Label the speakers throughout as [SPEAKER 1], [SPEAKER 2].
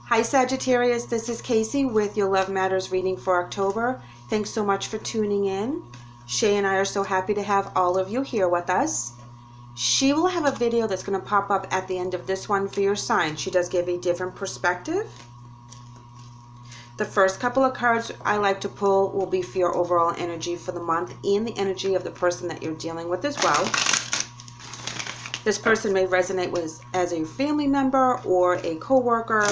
[SPEAKER 1] Hi Sagittarius, this is Kacee with your Love Matters reading for October. Thanks so much for tuning in. Shae and I are so happy to have all of you here with us. She will have a video that's going to pop up at the end of this one for your sign. She does give a different perspective. The first couple of cards I like to pull will be for your overall energy for the month and the energy of the person that you're dealing with as well. This person may resonate with as a family member or a co-worker,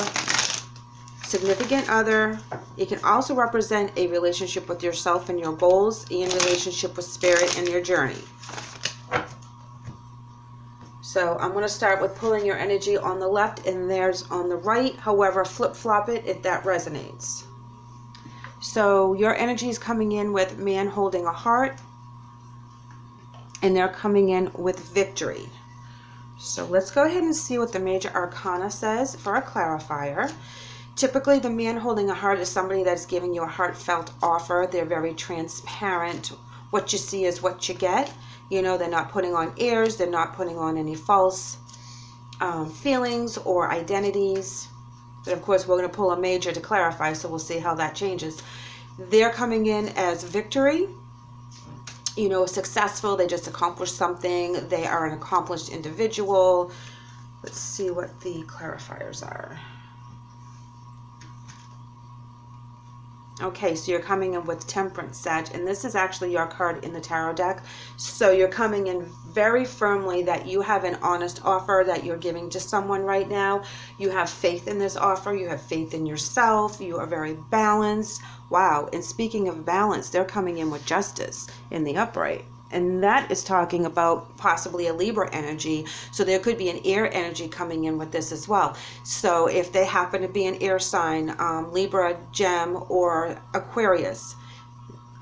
[SPEAKER 1] significant other. It can also represent a relationship with yourself and your goals, and relationship with spirit and your journey. So I'm going to start with pulling your energy on the left and theirs on the right. However, flip-flop it if that resonates. So your energy is coming in with man holding a heart, and they're coming in with victory. So let's go ahead and see what the major arcana says for a clarifier. Typically, the man holding a heart is somebody that's giving you a heartfelt offer. They're very transparent. What you see is what you get. You know, they're not putting on airs. They're not putting on any false feelings or identities. But of course, we're going to pull a major to clarify, so we'll see how that changes. They're coming in as victory. You know, successful. They just accomplished something. They are an accomplished individual. Let's see what the clarifiers are. Okay, so you're coming in with Temperance, Sag, and this is actually your card in the tarot deck. So you're coming in very firmly that you have an honest offer that you're giving to someone right now. You have faith in this offer. You have faith in yourself. You are very balanced. Wow, and speaking of balance, they're coming in with Justice in the upright. And that is talking about possibly a Libra energy. So there could be an air energy coming in with this as well. So if they happen to be an air sign, Libra, Gem, or Aquarius,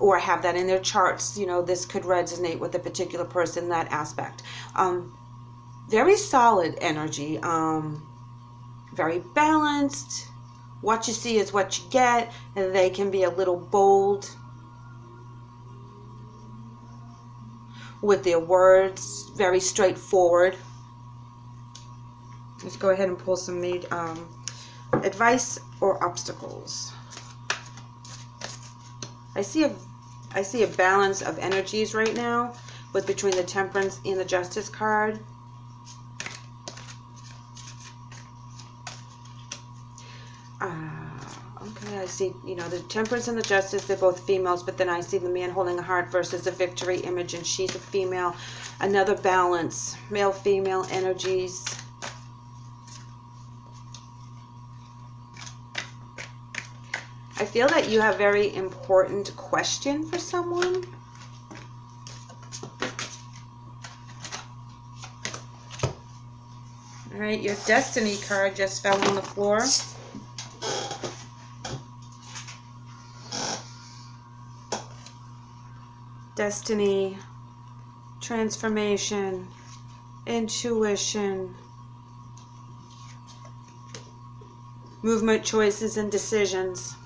[SPEAKER 1] or have that in their charts, you know, this could resonate with a particular person in that aspect. Very solid energy, very balanced. What you see is what you get. And they can be a little bold with their words, very straightforward. Let's go ahead and pull some advice or obstacles. I see a balance of energies right now with between the Temperance and the Justice card. Okay, I see, you know, the Temperance and the Justice, they're both females, but then I see the man holding a heart versus the victory image, and she's a female. Another balance, male-female energies. I feel that you have a very important question for someone. All right, your Destiny card just fell on the floor. Destiny, transformation, intuition, movement, choices, and decisions.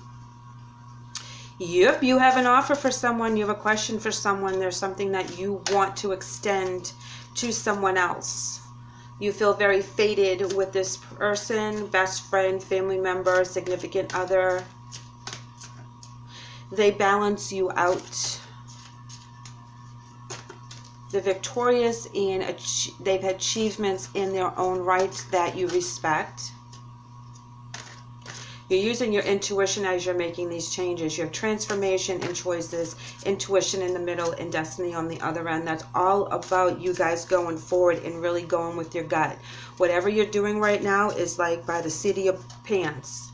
[SPEAKER 1] Yep, you have an offer for someone. You have a question for someone. There's something that you want to extend to someone else. You feel very fated with this person, best friend, family member, significant other. They balance you out. They're victorious, and they've had achievements in their own right that you respect. You're using your intuition as you're making these changes. Your transformation and choices, intuition in the middle, and destiny on the other end. That's all about you guys going forward and really going with your gut. Whatever you're doing right now is like by the seat of your pants.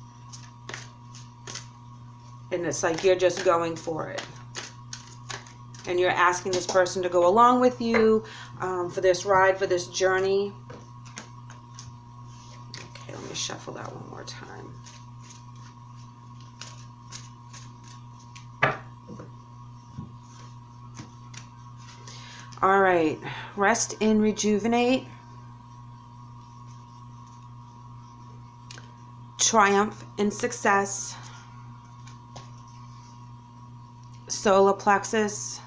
[SPEAKER 1] And it's like you're just going for it. And you're asking this person to go along with you for this ride, for this journey. Okay, let me shuffle that one more time. All right, rest and rejuvenate. Triumph and success. Solar plexus.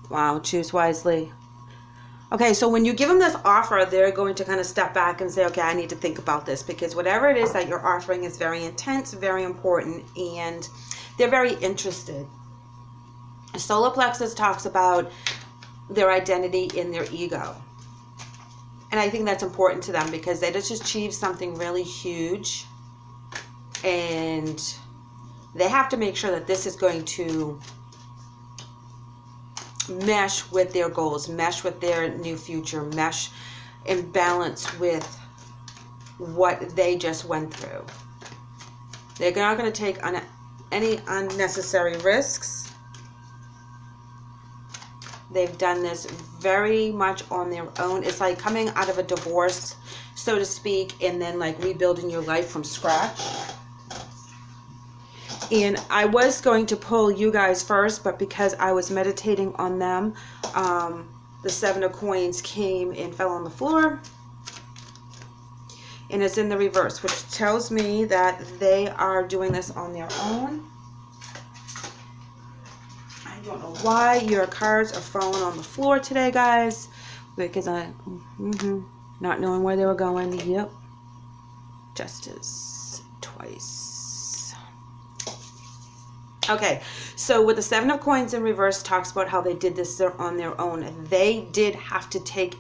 [SPEAKER 1] Wow, choose wisely. Okay, so when you give them this offer, they're going to kind of step back and say, okay, I need to think about this, because whatever it is that you're offering is very intense, very important, and they're very interested. Solar plexus talks about their identity in their ego. And I think that's important to them because they just achieved something really huge. And they have to make sure that this is going to mesh with their goals, mesh with their new future, mesh and balance with what they just went through. They're not going to take any unnecessary risks. They've done this very much on their own. It's like coming out of a divorce, so to speak, and then like rebuilding your life from scratch. And I was going to pull you guys first, but because I was meditating on them, the Seven of Coins came and fell on the floor. And it's in the reverse, which tells me that they are doing this on their own. I don't know why your cards are falling on the floor today, guys, because not knowing where they were going. Yep. Justice twice. Okay, so with the Seven of Coins in reverse, talks about how they did this on their own. They did have to take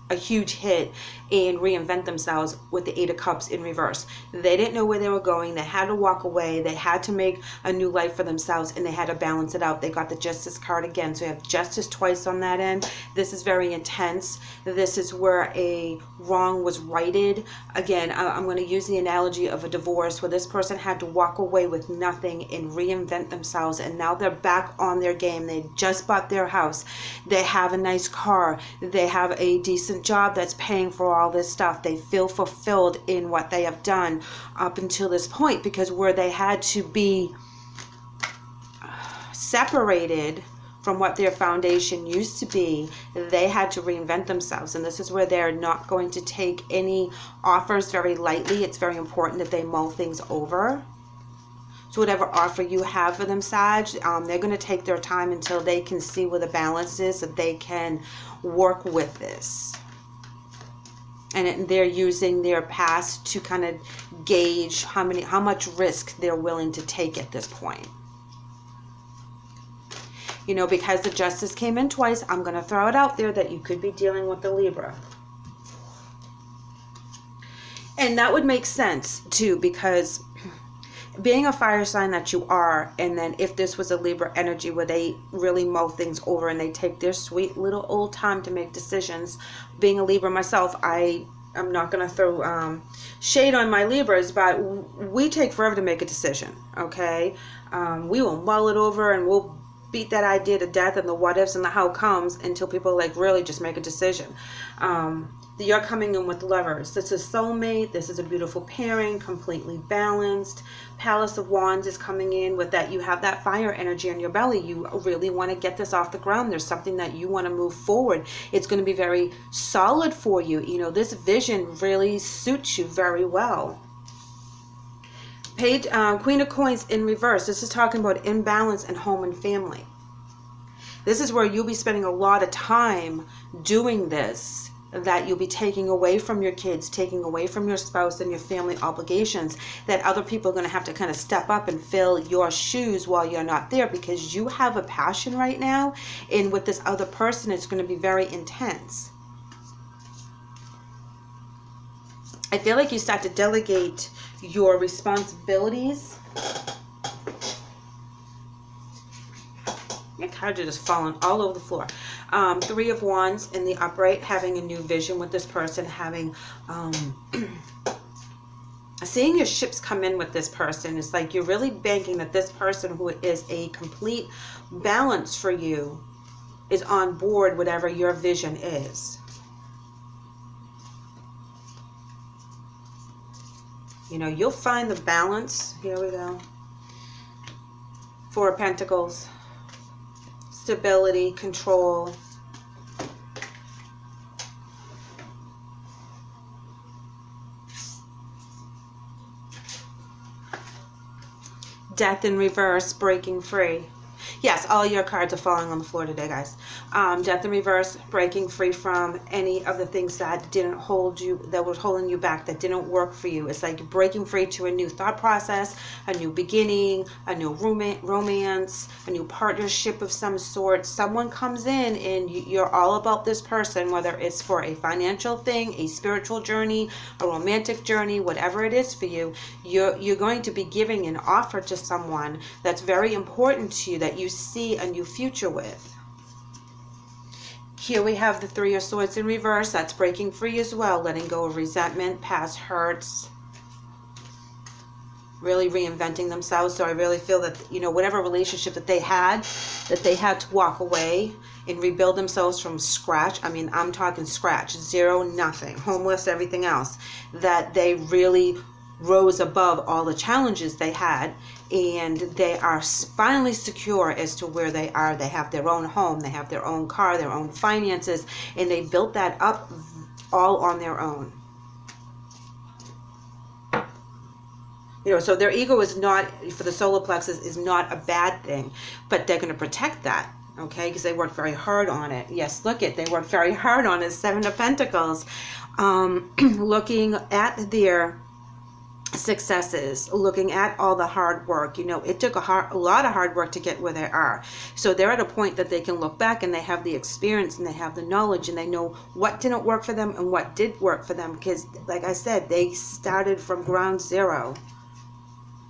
[SPEAKER 1] a huge hit and reinvent themselves with the Eight of Cups in reverse. They didn't know where they were going. They had to walk away. They had to make a new life for themselves, and they had to balance it out. They got the Justice card again, so you have Justice twice on that end. This is very intense. This is where a wrong was righted. Again, I'm going to use the analogy of a divorce where this person had to walk away with nothing and reinvent themselves, and now they're back on their game. They just bought their house. They have a nice car. They have a decent job that's paying for all this stuff. They feel fulfilled in what they have done up until this point, because where they had to be separated from what their foundation used to be, they had to reinvent themselves. And this is where they're not going to take any offers very lightly. It's very important that they mull things over. So whatever offer you have for them, Sag, they're going to take their time until they can see where the balance is, so they can work with this. And they're using their past to kind of gauge how much risk they're willing to take at this point. You know, because the Justice came in twice, I'm going to throw it out there that you could be dealing with the Libra. And that would make sense too, because being a fire sign that you are, and then if this was a Libra energy where they really mull things over and they take their sweet little old time to make decisions. Being a Libra myself, I'm not going to throw shade on my Libras, but we take forever to make a decision, okay? We will mull it over and we'll beat that idea to death and the what ifs and the how comes until people like really just make a decision. You're coming in with Lovers. This is soulmate. This is a beautiful pairing, completely balanced. Palace of Wands is coming in with that. You have that fire energy on your belly. You really want to get this off the ground. There's something that you want to move forward. It's going to be very solid for you. You know, this vision really suits you very well. Queen of Coins in reverse. This is talking about imbalance in home and family. This is where you'll be spending a lot of time doing this, that you'll be taking away from your kids, taking away from your spouse and your family obligations, that other people are going to have to kind of step up and fill your shoes while you're not there, because you have a passion right now, and with this other person it's going to be very intense. I feel like you start to delegate your responsibilities. Your cards are just falling all over the floor. Three of Wands in the upright, having a new vision with this person, having seeing your ships come in with this person. It's like you're really banking that this person, who is a complete balance for you, is on board whatever your vision is. You know, you'll find the balance. Here we go. Four of Pentacles. Stability, control. Death in reverse, breaking free. Yes, all your cards are falling on the floor today, guys. Death in reverse, breaking free from any of the things that didn't hold you, that was holding you back, that didn't work for you. It's like breaking free to a new thought process, a new beginning, a new romance, a new partnership of some sort. Someone comes in and you're all about this person, whether it's for a financial thing, a spiritual journey, a romantic journey, whatever it is for you. You're going to be giving an offer to someone that's very important to you, that you see a new future with. Here we have the Three of Swords in reverse. That's breaking free as well, letting go of resentment, past hurts, really reinventing themselves. So I really feel that, you know, whatever relationship that they had to walk away and rebuild themselves from scratch. I mean, I'm talking scratch, zero, nothing, homeless, everything else, that they really rose above all the challenges they had, and they are finally secure as to where they are. They have their own home, they have their own car, their own finances, and they built that up all on their own. You know, so their ego is not, for the solar plexus, is not a bad thing, but they're going to protect that, okay, because they worked very hard on it. Yes, look it, they worked very hard on it. Seven of Pentacles, looking at their successes, looking at all the hard work. You know, it took a lot of hard work to get where they are. So they're at a point that they can look back and they have the experience and they have the knowledge and they know what didn't work for them and what did work for them, because like I said, they started from ground zero.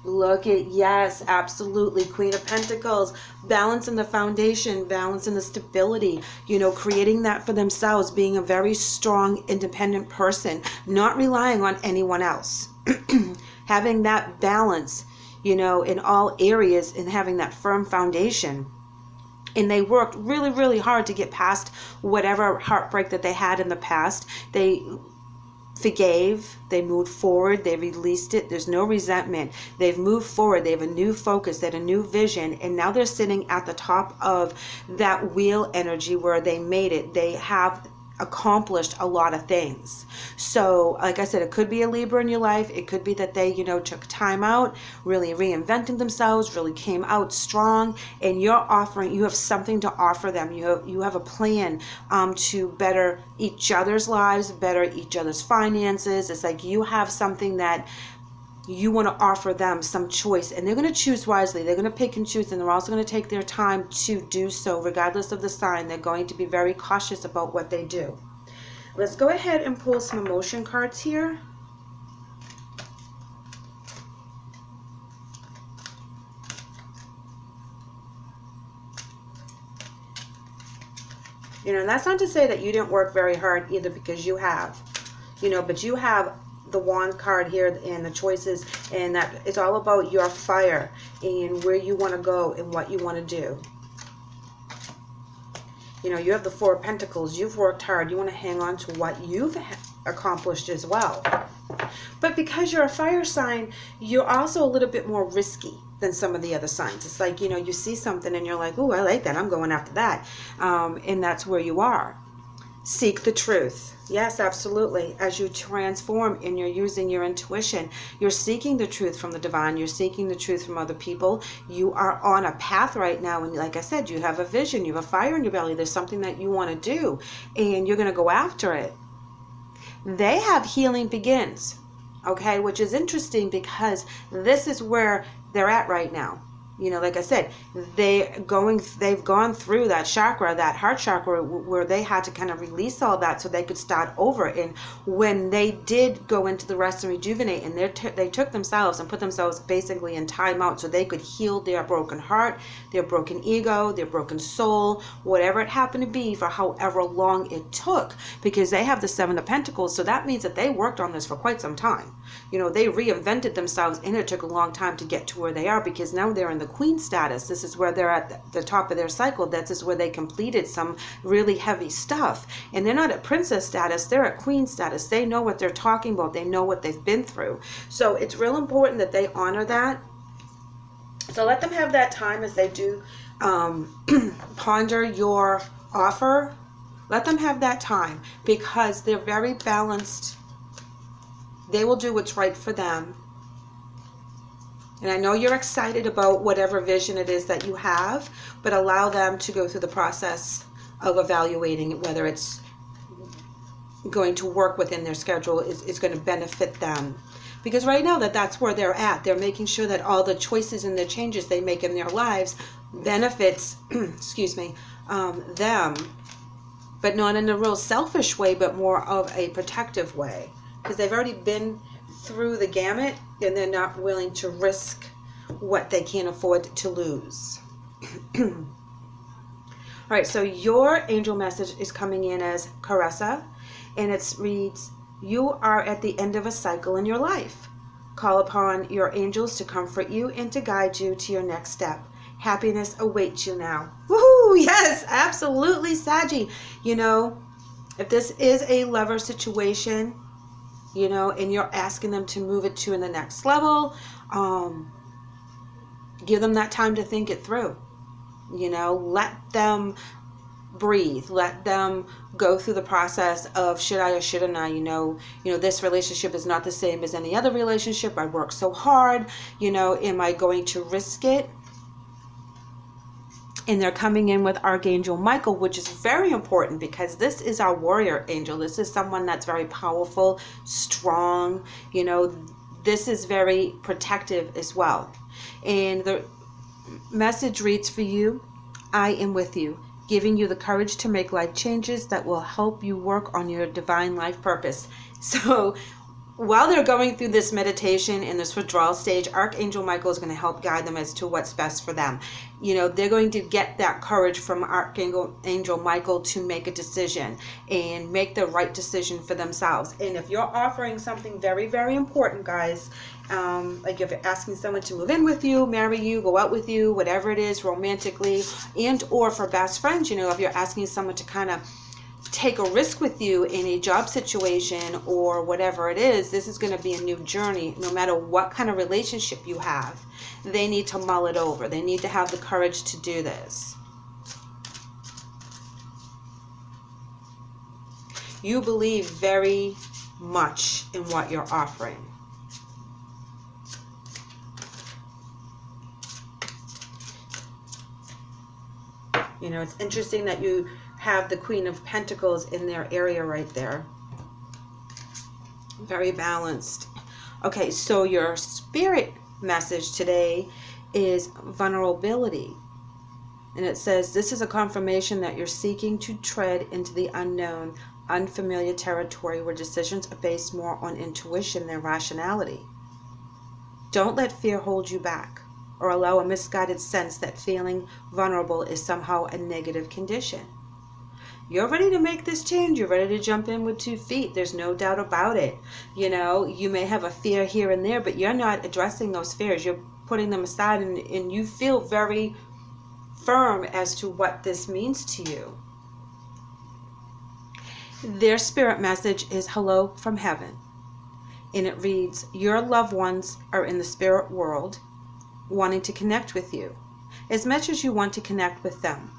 [SPEAKER 1] Look at, yes, absolutely, Queen of Pentacles, balance in the foundation, balance in the stability, you know, creating that for themselves, being a very strong, independent person, not relying on anyone else. Having that balance, you know, in all areas, and having that firm foundation. And they worked really, really hard to get past whatever heartbreak that they had in the past. They forgave, they moved forward, they released it. There's no resentment. They've moved forward, they have a new focus, they had a new vision, and now they're sitting at the top of that wheel energy where they made it. They have accomplished a lot of things. So like I said, it could be a Libra in your life. It could be that they, you know, took time out, really reinventing themselves, really came out strong, and you're offering, you have something to offer them. You have a plan to better each other's lives, better each other's finances. It's like you have something that you want to offer them, some choice, and they're going to choose wisely. They're going to pick and choose, and they're also going to take their time to do so. Regardless of the sign, they're going to be very cautious about what they do. Let's go ahead and pull some emotion cards here. You know, and that's not to say that you didn't work very hard either, because you have, you know, but you have the Wand card here and the choices, and that it's all about your fire and where you want to go and what you want to do. You know, you have the Four of Pentacles. You've worked hard. You want to hang on to what you've accomplished as well. But because you're a fire sign, you're also a little bit more risky than some of the other signs. It's like, you know, you see something and you're like, oh, I like that, I'm going after that. And that's where you are. Seek the truth. Yes, absolutely. As you transform and you're using your intuition, you're seeking the truth from the divine. You're seeking the truth from other people. You are on a path right now. And like I said, you have a vision. You have a fire in your belly. There's something that you want to do, and you're going to go after it. They have healing begins, okay, which is interesting because this is where they're at right now. You know, like I said, they've gone through that chakra, that heart chakra, where they had to kind of release all that so they could start over. And when they did go into the rest and rejuvenate, and they took themselves and put themselves basically in timeout so they could heal their broken heart, their broken ego, their broken soul, whatever it happened to be, for however long it took, because they have the Seven of Pentacles. So that means that they worked on this for quite some time. You know, they reinvented themselves, and it took a long time to get to where they are, because now they're in the Queen status. This is where they're at the top of their cycle. This is where they completed some really heavy stuff. And they're not at Princess status, they're at Queen status. They know what they're talking about. They know what they've been through. So it's real important that they honor that. So let them have that time as they do ponder your offer. Let them have that time, because they're very balanced. They will do what's right for them. And I know you're excited about whatever vision it is that you have, but allow them to go through the process of evaluating whether it's going to work within their schedule, is going to benefit them. Because right now that's where they're at. They're making sure that all the choices and the changes they make in their lives benefits, excuse me, them, but not in a real selfish way, but more of a protective way. Because they've already been through the gamut and they're not willing to risk what they can't afford to lose. All right, so your angel message is coming in as Caressa, and it reads, you are at the end of a cycle in your life. Call upon your angels to comfort you and to guide you to your next step. Happiness awaits you now. Woohoo! Yes, absolutely, Saggy. You know, if this is a lover situation, you know, and you're asking them to move it to the next level, give them that time to think it through. You know, let them breathe, let them go through the process of should I or shouldn't I, you know, this relationship is not the same as any other relationship. I work so hard, you know, am I going to risk it? And they're coming in with Archangel Michael, which is very important because this is our warrior angel. This is someone that's very powerful, strong, you know, this is very protective as well. And the message reads for you, I am with you, giving you the courage to make life changes that will help you work on your divine life purpose. So while they're going through this meditation in this withdrawal stage, Archangel Michael is going to help guide them as to what's best for them. You know, they're going to get that courage from Archangel Michael to make a decision and make the right decision for themselves. And if you're offering something very, very important, guys, like if you're asking someone to move in with you, marry you, go out with you, whatever it is, romantically, and or for best friends, you know, if you're asking someone to kind of take a risk with you in a job situation or whatever it is, this is going to be a new journey. No matter what kind of relationship you have, they need to mull it over. They need to have the courage to do this. You believe very much in what you're offering. You know, it's interesting that you have the Queen of Pentacles in their area right there. Very balanced. Okay, so your spirit message today is vulnerability. And it says, this is a confirmation that you're seeking to tread into the unknown, unfamiliar territory where decisions are based more on intuition than rationality. Don't let fear hold you back or allow a misguided sense that feeling vulnerable is somehow a negative condition. You're ready to make this change. You're ready to jump in with 2 feet. There's no doubt about it. You know, you may have a fear here and there, but you're not addressing those fears. You're putting them aside, and you feel very firm as to what this means to you. Their spirit message is hello from heaven. And it reads, your loved ones are in the spirit world wanting to connect with you as much as you want to connect with them.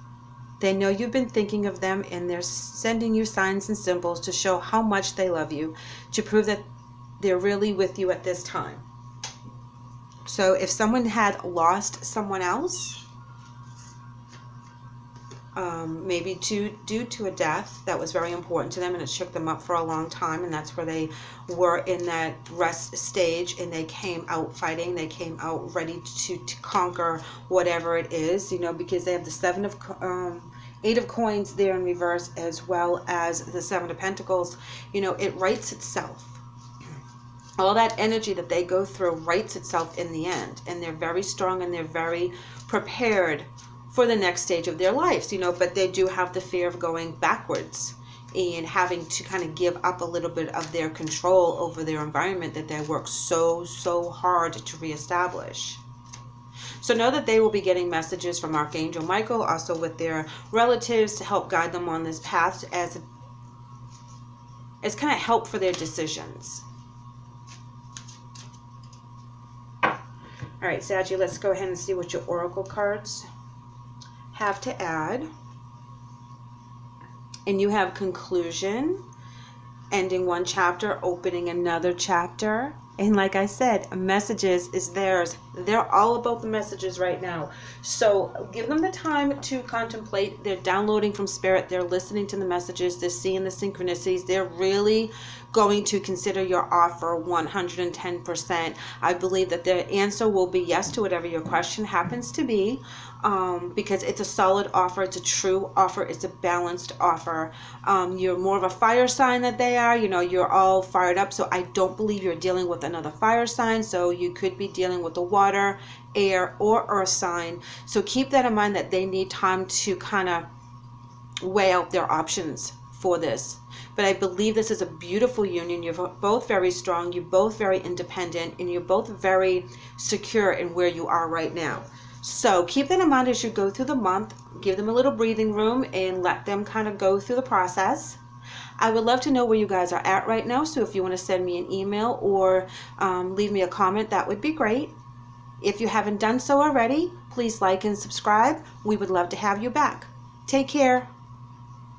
[SPEAKER 1] They know you've been thinking of them, and they're sending you signs and symbols to show how much they love you, to prove that they're really with you at this time. So if someone had lost someone else, maybe due to a death that was very important to them and it shook them up for a long time, and that's where they were in that rest stage, and they came out fighting, they came out ready to conquer whatever it is, you know, because they have the 8 of coins there in reverse, as well as the 7 of pentacles. You know, it writes itself. All that energy that they go through writes itself in the end, and they're very strong and they're very prepared for the next stage of their lives, you know, but they do have the fear of going backwards and having to kind of give up a little bit of their control over their environment that they work so hard to reestablish. So know that they will be getting messages from Archangel Michael, also with their relatives, to help guide them on this path as kind of help for their decisions. All right, Saggy, let's go ahead and see what your oracle cards have to add. And you have conclusion, ending one chapter, opening another chapter, And like I said, messages is theirs. They're all about the messages right now. So give them the time to contemplate. They're downloading from spirit. They're listening to the messages. They're seeing the synchronicities. They're really going to consider your offer 110%. I believe that their answer will be yes to whatever your question happens to be, because it's a solid offer. It's a true offer. It's a balanced offer. You're more of a fire sign than they are. You know, you're all fired up. So I don't believe you're dealing with another fire sign. So you could be dealing with a water, air, or earth sign. So keep that in mind, that they need time to kind of weigh out their options for this. But I believe this is a beautiful union. You're both very strong. You're both very independent, and you're both very secure in where you are right now. So keep that in mind as you go through the month. Give them a little breathing room and let them kind of go through the process. I would love to know where you guys are at right now. So if you want to send me an email or leave me a comment, that would be great. If you haven't done so already, please like and subscribe. We would love to have you back. Take care.